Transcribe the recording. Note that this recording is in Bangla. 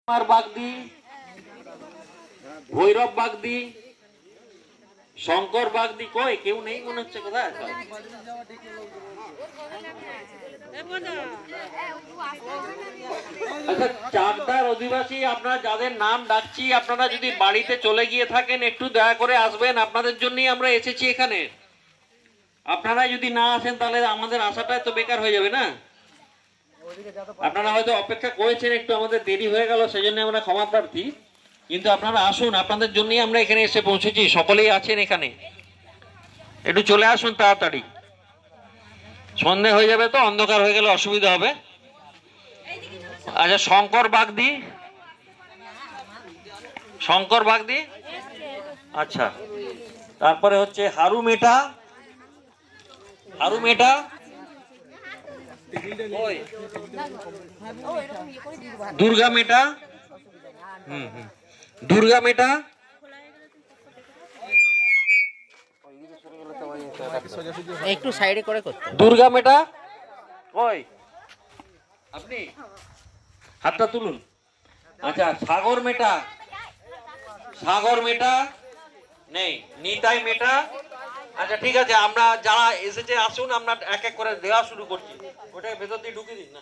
বাগদি, ভৈরব বাগদি, শঙ্কর বাগদি, কই কেউ নেই মনে হচ্ছে। কোথায় আচ্ছা, চাকদার অধিবাসী আপনারা যাদের নাম ডাকছি, আপনারা যদি বাড়িতে চলে গিয়ে থাকেন একটু দয়া করে আসবেন, আপনাদের জন্যই আমরা এসেছি এখানে। আপনারা যদি না আসেন তাহলে আমাদের আশাটাই তো বেকার হয়ে যাবে না। আপনারা হয়তো অপেক্ষা করেছেন, একটু আমাদের দেরি হয়ে গেল, সেজন্য আমরা ক্ষমা প্রার্থী, কিন্তু আপনারা আসুন, আপনাদের জন্যই আমরা এখানে এসে পৌঁছেছি। সকলেই আছেন এখানে, একটু চলে আসুন তাড়াতাড়ি। সন্ধে হয়ে যাবে তো, অন্ধকার হয়ে গেলে অসুবিধা হবে। আচ্ছা, শঙ্কর বাগদি, শঙ্কর বাগদি, আচ্ছা, তারপরে হচ্ছে হারু মেটা, হারু মেটা, দুর্গা মেটা, দুর্গা মেটা, একটু সাইডে করে করতে। দুর্গা মেটা কই আপনি হাতটা তুলুন। আচ্ছা, সাগর মেটা, সাগর মেটা নেই, নিতাই মেটা। আচ্ছা ঠিক আছে, আমরা যারা এসেছে আসুন, আমরা এক এক করে দেওয়া শুরু করছি। ওটা ভেতর দিয়ে ঢুকিয়ে দিন না।